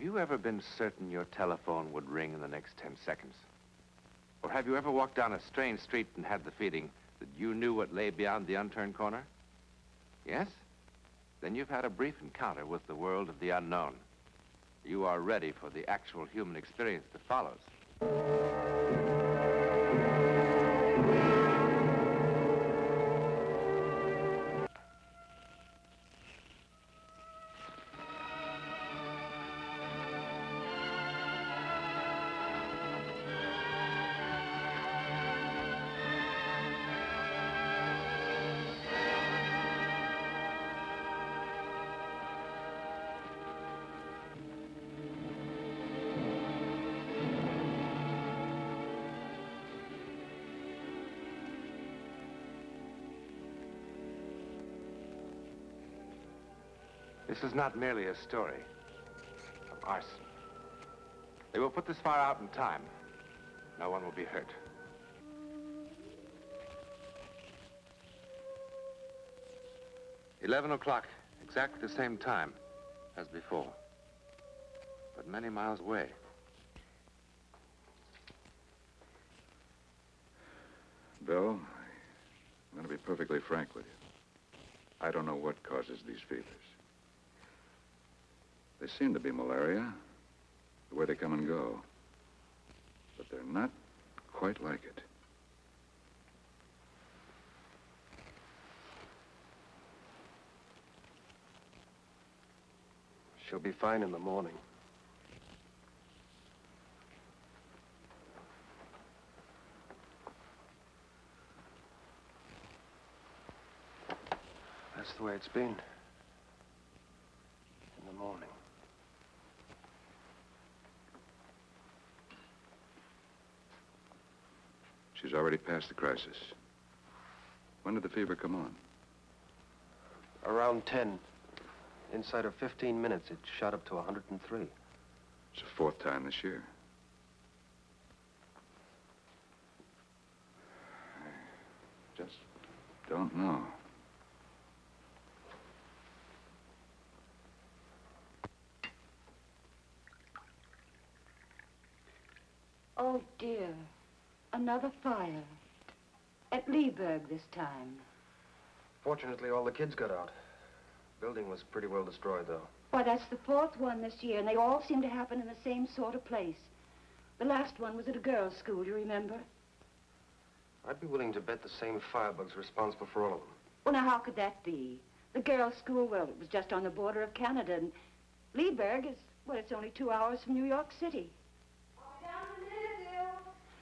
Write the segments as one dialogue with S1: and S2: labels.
S1: you ever been certain your telephone would ring in the next 10 seconds? Or have you ever walked down a strange street and had the feeling that you knew what lay beyond the unturned corner? Yes? Then you've had a brief encounter with the world of the unknown. You are ready for the actual human experience that follows. This is not merely a story of arson. They will put this fire out in time. No one will be hurt. $11 exactly the same time as before, but many miles away.
S2: Bill, I'm going to be perfectly frank with you. I don't know what causes these fevers. They seem to be malaria, the way they come and go. But they're not quite like it.
S3: She'll be fine in the morning. That's the way it's been. In the morning.
S2: She's already past the crisis. When did the fever come on?
S3: Around 10. Inside of 15 minutes, it shot up to 103.
S2: It's the fourth time this year. I just don't know.
S4: Oh, dear. Another fire. At Leeburg this time.
S3: Fortunately, all the kids got out. Building was pretty well destroyed, though.
S4: Why, that's the fourth one this year, and they all seem to happen in the same sort of place. The last one was at a girls' school, you remember?
S3: I'd be willing to bet the same firebug's responsible for all of them.
S4: Well, now, how could that be? The girls' school, well, it was just on the border of Canada, and Leeburg is, well, it's only 2 hours from New York City.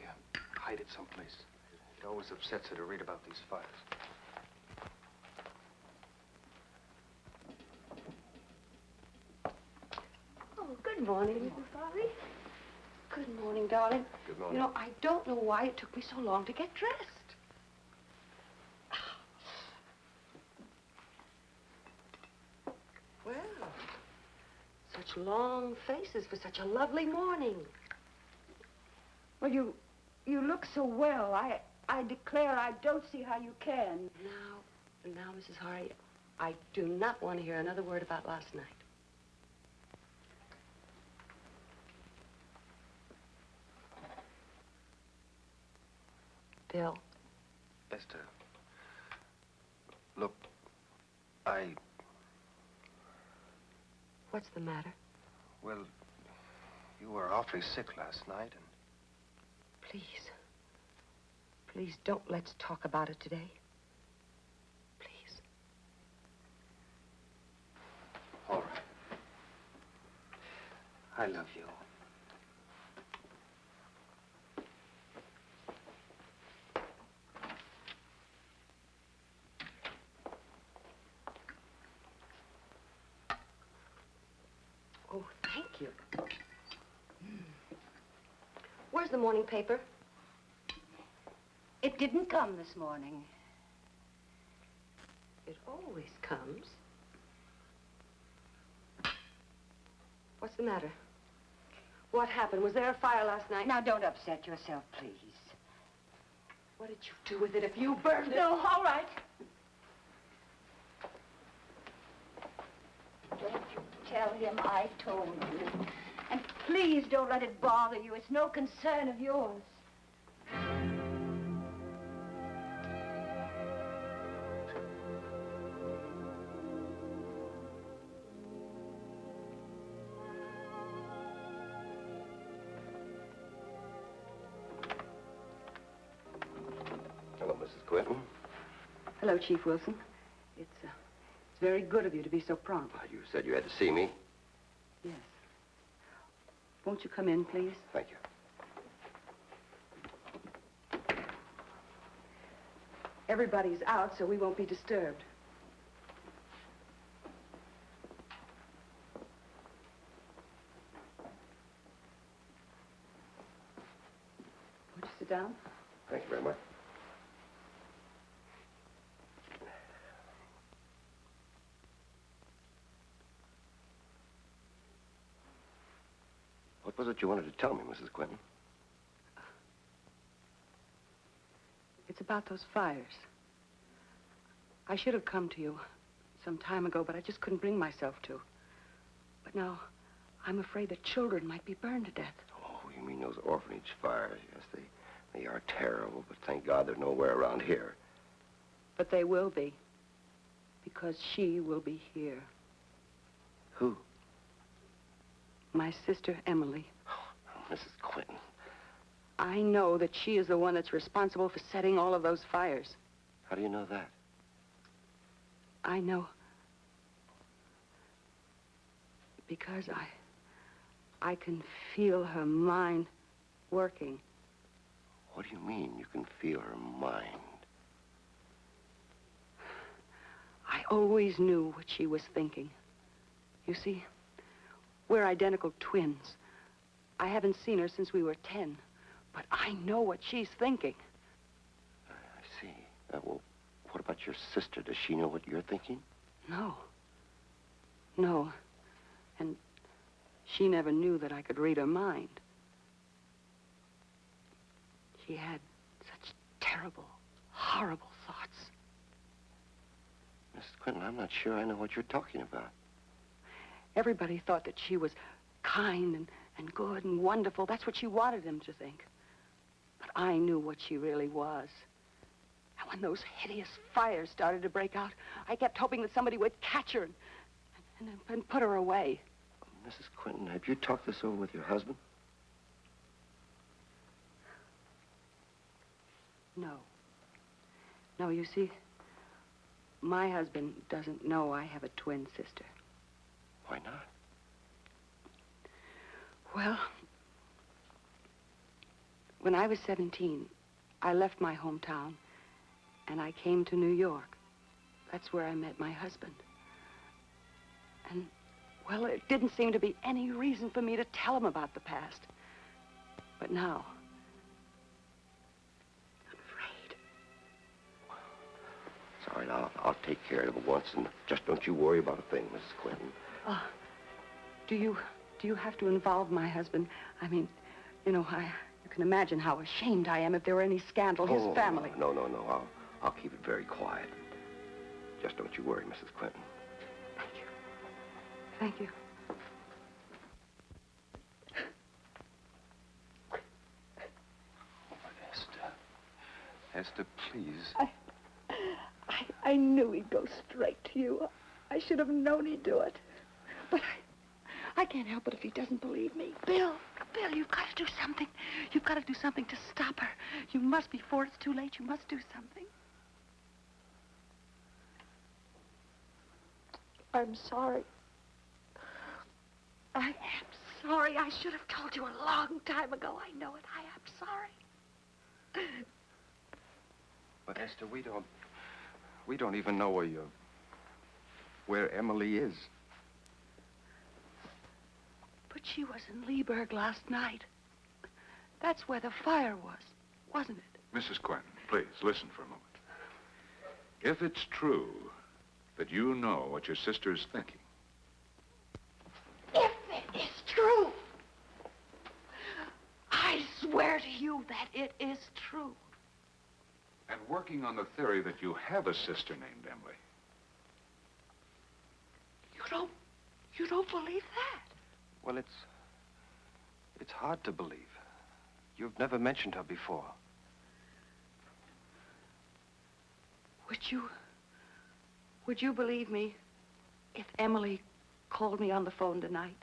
S3: Yeah, hide it someplace. It always upsets her to read about these fires.
S5: Oh, good morning, Mrs. Farley. Good morning, darling.
S3: Good morning.
S5: You know, I don't know why it took me so long to get dressed. Well, such long faces for such a lovely morning.
S4: Well, you look so well. I declare I don't see how you can.
S5: Now, Mrs. Hardy, I do not want to hear another word about last night. Bill.
S3: Esther. Look,
S5: What's the matter?
S3: Well, you were awfully sick last night, and...
S5: Please don't let's talk about it today. Please.
S3: All right. I love you.
S5: Oh, thank you. Where's the morning paper?
S4: It didn't come this morning.
S5: It always comes. What's the matter? What happened? Was there a fire last night?
S4: Now, don't upset yourself, please.
S5: What did you do with it if you burned it?
S4: No, all right. Don't you tell him I told you. Please don't let it bother you. It's no concern of yours.
S6: Hello, Mrs. Quinton.
S5: Hello, Chief Wilson. It's very good of you to be so prompt.
S6: You said you had to see me.
S5: Yes. Won't you come in, please?
S6: Thank you.
S5: Everybody's out, so we won't be disturbed. Won't you sit down?
S6: Thank you very much. What was it you wanted to tell me, Mrs. Quinton?
S5: It's about those fires. I should have come to you some time ago, but I just couldn't bring myself to. But now, I'm afraid that children might be burned to death.
S6: Oh, you mean those orphanage fires? Yes, they are terrible, but thank God they're nowhere around here.
S5: But they will be, because she will be here.
S6: Who?
S5: My sister, Emily.
S6: Oh, Mrs. Quinton.
S5: I know that she is the one that's responsible for setting all of those fires.
S6: How do you know that?
S5: I know. Because I can feel her mind working.
S6: What do you mean you can feel her mind?
S5: I always knew what she was thinking. You see, we're identical twins. I haven't seen her since we were 10, but I know what she's thinking.
S6: I see. Well, what about your sister? Does she know what you're thinking?
S5: No. No. And she never knew that I could read her mind. She had such terrible, horrible thoughts.
S6: Mrs. Quinton, I'm not sure I know what you're talking about.
S5: Everybody thought that she was kind and good and wonderful. That's what she wanted them to think. But I knew what she really was. And when those hideous fires started to break out, I kept hoping that somebody would catch her and put her away.
S6: Mrs. Quinton, have you talked this over with your husband?
S5: No. No, you see, my husband doesn't know I have a twin sister.
S6: Why not?
S5: Well, when I was 17, I left my hometown and I came to New York. That's where I met my husband. And, well, it didn't seem to be any reason for me to tell him about the past. But now, I'm afraid.
S6: It's all right, I'll take care of it once, and just don't you worry about a thing, Mrs. Quinton.
S5: Do you have to involve my husband? I mean, you know, you can imagine how ashamed I am if there were any scandal. His family.
S6: No. I'll keep it very quiet. Just don't you worry, Mrs. Quinton.
S5: Thank you. Thank you.
S2: Esther, please.
S4: I knew he'd go straight to you. I should have known he'd do it. But I can't help it if he doesn't believe me.
S5: Bill, you've got to do something. You've got to do something to stop her. You must, before it's too late, you must do something.
S4: I'm sorry.
S5: I am sorry. I should have told you a long time ago. I know it. I am sorry.
S2: But Esther, we don't even know where Emily is.
S5: But she was in Leeburg last night. That's where the fire was, wasn't it?
S7: Mrs. Quinton, please, listen for a moment. If it's true that you know what your sister is thinking...
S5: If it is true, I swear to you that it is true.
S7: and working on the theory that you have a sister named Emily...
S5: You don't believe that?
S2: Well,
S3: It's hard to believe. You've never mentioned her before.
S5: Would you believe me if Emily called me on the phone tonight?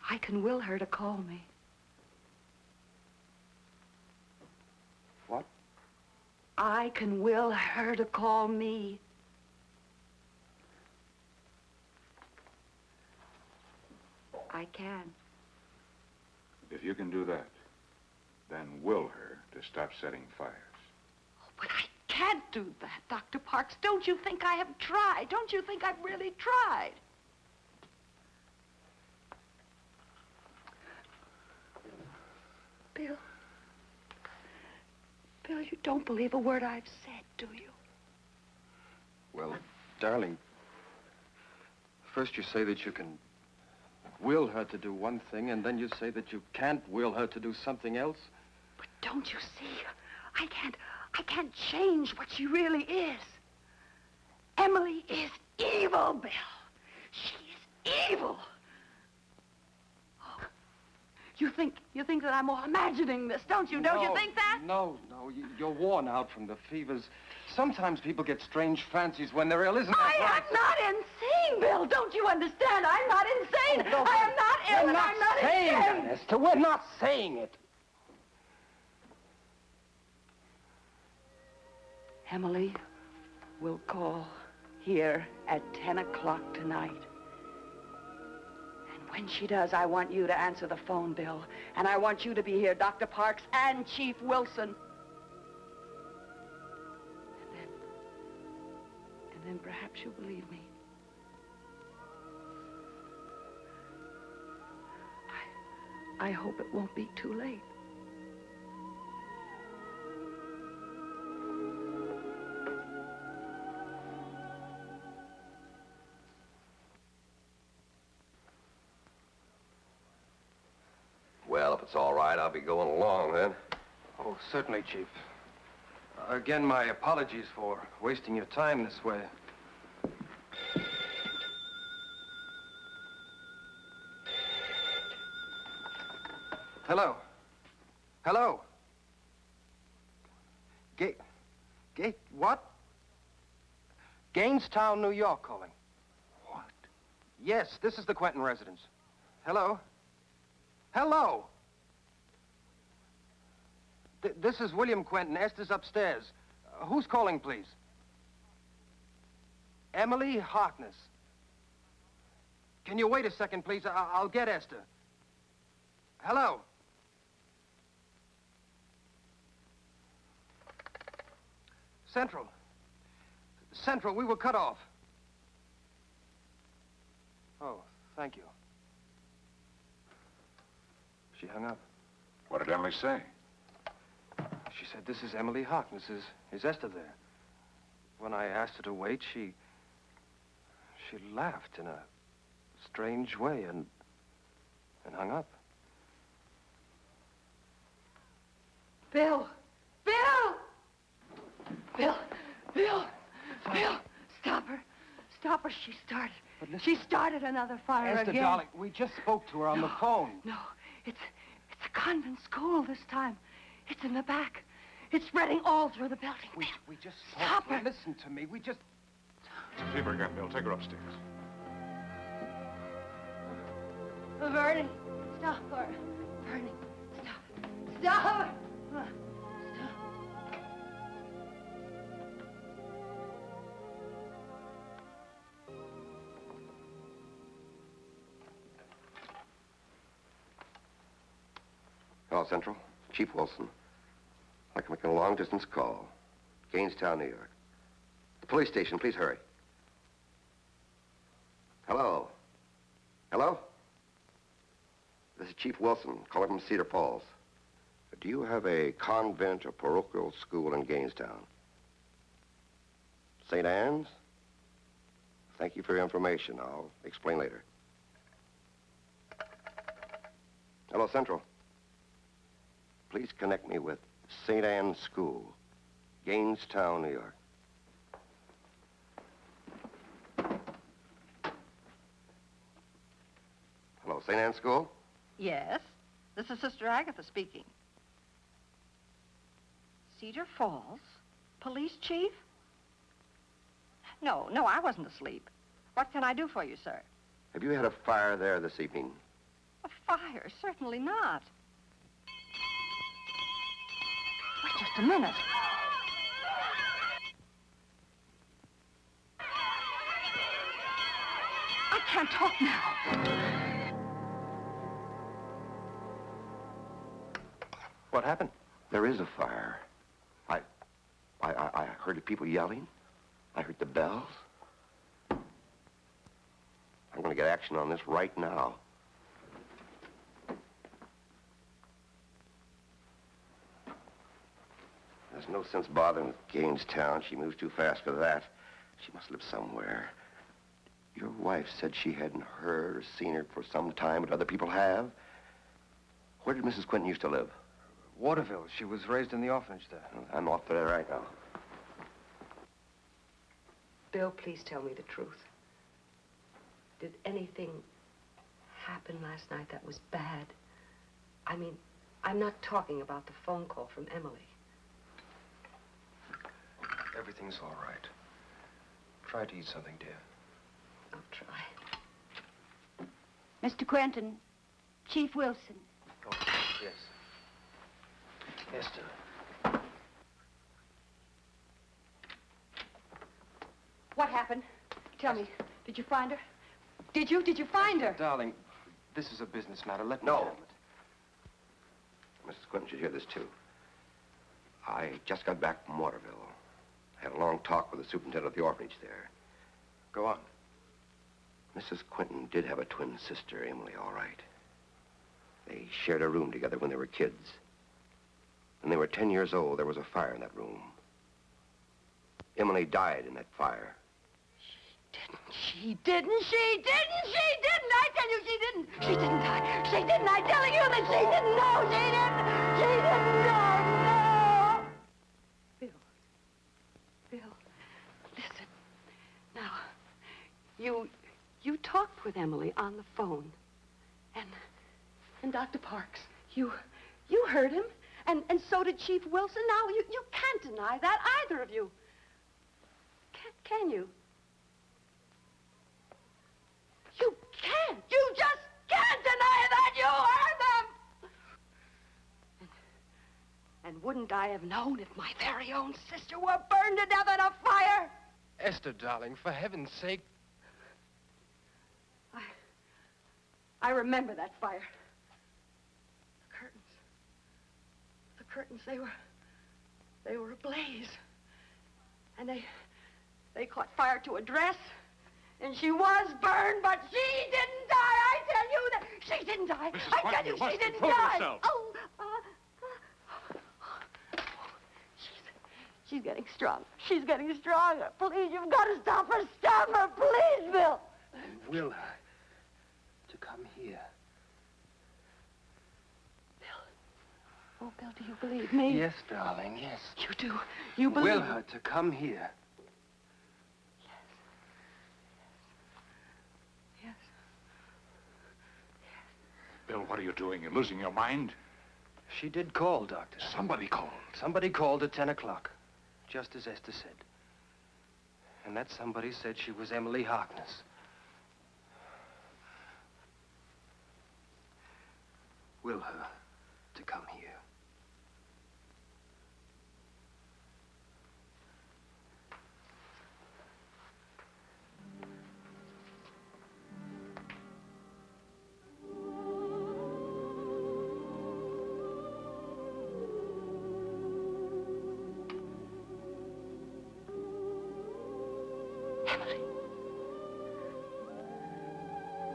S5: I can will her to call me.
S3: What?
S5: I can will her to call me. I can.
S7: If you can do that, then will her to stop setting fires.
S5: But I can't do that, Dr. Parks. Don't you think I have tried? Don't you think I've really tried? Bill, you don't believe a word I've said, do you?
S3: Well, darling, first you say that you can will her to do one thing, and then you say that you can't will her to do something else.
S5: But don't you see? I can't change what she really is. Emily is evil, Bill. She is evil. Oh, you think that I'm all imagining this, don't you? Don't you think that?
S3: No, you're worn out from the fevers. Sometimes people get strange fancies when they're ill, isn't that right?
S5: I am not insane, Bill. Don't you understand? I'm not insane.
S3: No,
S5: I am not ill,
S3: we're
S5: and
S3: not
S5: I'm not
S3: saying
S5: insane.
S3: that, Esther. We're not saying it.
S5: Emily will call here at 10 o'clock tonight. And when she does, I want you to answer the phone, Bill. And I want you to be here, Dr. Parks and Chief Wilson. And then perhaps you'll believe me. I hope it won't be too late.
S6: Well, if it's all right, I'll be going along then.
S3: Oh, certainly, Chief. Again, my apologies for wasting your time this way. Hello? Hello? What? Gainestown, New York calling.
S7: What?
S3: Yes, this is the Quentin residence. Hello? Hello? This is William Quentin. Esther's upstairs. Who's calling, please? Emily Harkness. Can you wait a second, please? I'll get Esther. Hello? Central, we were cut off. Oh, thank you. She hung up.
S7: What did Emily say?
S3: She said, this is Emily Harkness. Is Esther there? When I asked her to wait, she laughed in a strange way and hung up.
S5: Bill! Stop her. Stop her. She started another fire
S3: Esther,
S5: again.
S3: darling, we just spoke to her on the phone.
S5: No, it's a convent school this time. It's in the back. It's spreading all through the building.
S3: We just
S5: Stop
S3: spoke.
S5: her.
S3: Listen to me. We just...
S7: Leave her again, Bill. Take her upstairs.
S5: Vernie, stop her. Vernie, stop. Stop. Stop.
S6: Hello, Central. Chief Wilson. I'd like to make a long-distance call. Gainestown, New York. The police station, please hurry. Hello? Hello? This is Chief Wilson, calling from Cedar Falls. Do you have a convent or parochial school in Gainestown? St. Anne's? Thank you for your information. I'll explain later. Hello, Central. Please connect me with St. Anne's School, Gainestown, New York. St. Anne's School?
S8: Yes, this is Sister Agatha speaking. Cedar Falls? Police chief? No, I wasn't asleep. What can I do for you, sir?
S6: Have you had a fire there this evening?
S8: A fire? Certainly not. Wait just a minute. I can't talk now.
S3: What happened?
S6: There is a fire. I heard the people yelling. I heard the bells. I'm going to get action on this right now. There's no sense bothering with Gainestown. She moves too fast for that. She must live somewhere. Your wife said she hadn't heard or seen her for some time, but other people have. Where did Mrs. Quinton used to live?
S3: Waterville. She was raised in the orphanage there.
S6: I'm off there right now.
S5: Bill, please tell me the truth. Did anything happen last night that was bad? I mean, I'm not talking about the phone call from Emily.
S3: Everything's all right. Try to eat something, dear.
S5: I'll try.
S9: Mr. Quentin, Chief Wilson.
S3: Oh, yes. Esther.
S5: What happened? Tell me. Did you find her? Did you find her?
S3: Darling, this is a business matter. Let me
S6: No.
S3: handle it.
S6: Mrs. Quinton should hear this, too. I just got back from Waterville. Had a long talk with the superintendent of the orphanage there.
S3: Go on.
S6: Mrs. Quinton did have a twin sister, Emily, all right. They shared a room together when they were kids. When they were 10 years old, there was a fire in that room. Emily died in that fire.
S5: She didn't. I tell you, she didn't. She didn't die. She didn't. I'm telling you that she didn't. No, she didn't. She didn't. No. Bill, listen. Now, you talked with Emily on the phone. And Dr. Parks, you heard him. And so did Chief Wilson. Now, you can't deny that, either of you. Can you? You can't. You just can't deny that you heard them. And wouldn't I have known if my very own sister were burned to death in a fire?
S3: Esther, darling, for heaven's sake.
S5: I remember that fire. The curtains, they were ablaze. And they caught fire to a dress. And she was burned, but she didn't die. I tell you that she didn't die.
S7: Mrs.
S5: I
S7: Quinton,
S5: tell you,
S7: you must
S5: she didn't
S7: control
S5: die.
S7: yourself.
S5: Oh, she's getting stronger. She's getting stronger. Please, you've got to stop her. Stop her, please, Bill.
S3: And will her to come here.
S5: Oh, Bill, do you believe me?
S3: Yes, darling, yes.
S5: You do. You believe
S3: Will her to come here.
S5: Yes.
S7: Bill, what are you doing? You're losing your mind?
S3: She did call, Doctor.
S7: Somebody called.
S3: Somebody called at 10 o'clock, just as Esther said. And that somebody said she was Emily Harkness. Will her to come here.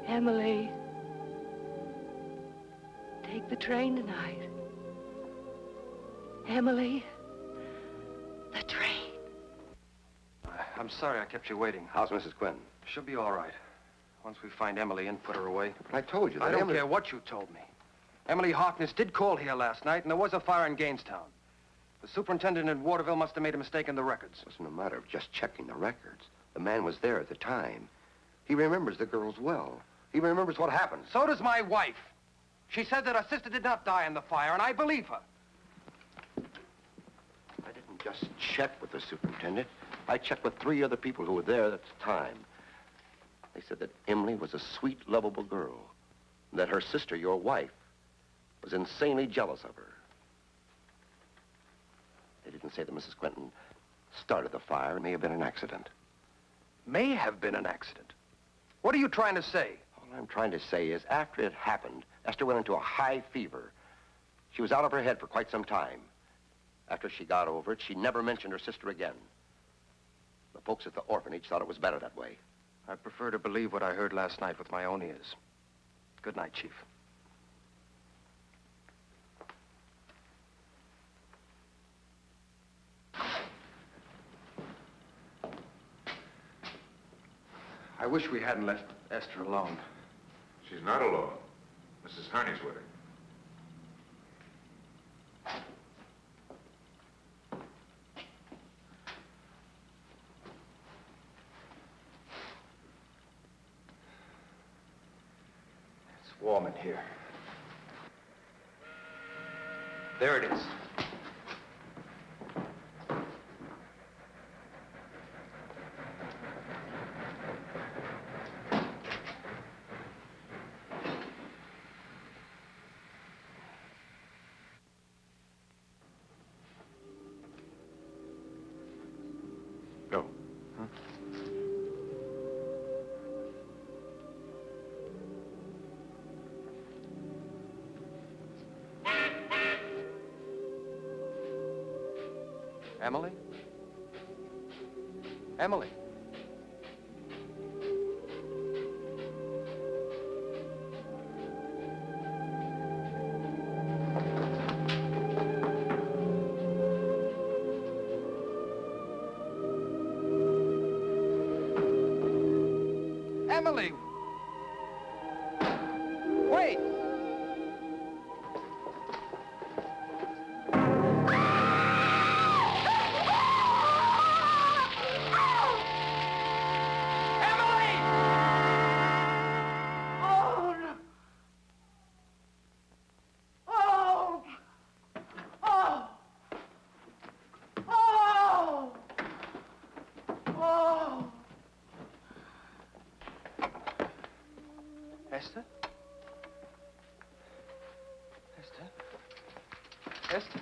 S5: Emily, take the train tonight. Emily, the train.
S3: I'm sorry I kept you waiting.
S6: How's Mrs. Quinton?
S3: She'll be all right. Once we find Emily and put her away.
S6: But I told you that
S3: I don't
S6: Emily...
S3: care what you told me. Emily Harkness did call here last night, and there was a fire in Gainestown. The superintendent in Waterville must have made a mistake in the records.
S6: It wasn't a matter of just checking the records. The man was there at the time. He remembers the girls well. He remembers what happened.
S3: So does my wife. She said that her sister did not die in the fire, and I believe her.
S6: I didn't just check with the superintendent. I checked with 3 other people who were there at the time. They said that Emily was a sweet, lovable girl, and that her sister, your wife, was insanely jealous of her. They didn't say that Mrs. Quentin started the fire. It may have been an accident.
S3: May have been an accident. What are you trying to say?
S6: All I'm trying to say is, after it happened, Esther went into a high fever. She was out of her head for quite some time. After she got over it, she never mentioned her sister again. The folks at the orphanage thought it was better that way.
S3: I prefer to believe what I heard last night with my own ears. Good night, Chief. I wish we hadn't left Esther alone.
S7: She's not alone. Mrs. Turney's with her.
S3: It's warm in here. There it is.
S1: Go.
S3: Emily? Emily? Emily! Wait! Esther? Esther? Esther?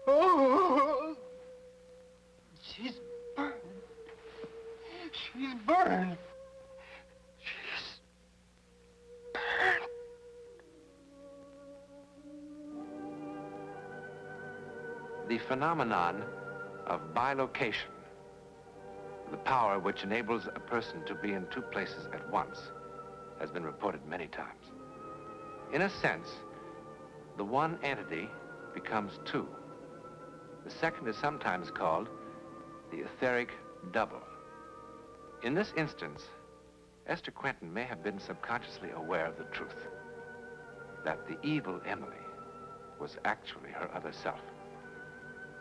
S3: Oh! She's burned. She's burned. She's burned.
S1: The phenomenon of bilocation, the power which enables a person to be in 2 places at once, has been reported many times. In a sense, the one entity becomes 2. The second is sometimes called the etheric double. In this instance, Esther Quentin may have been subconsciously aware of the truth, that the evil Emily was actually her other self,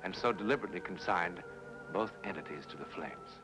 S1: and so deliberately consigned both entities to the flames.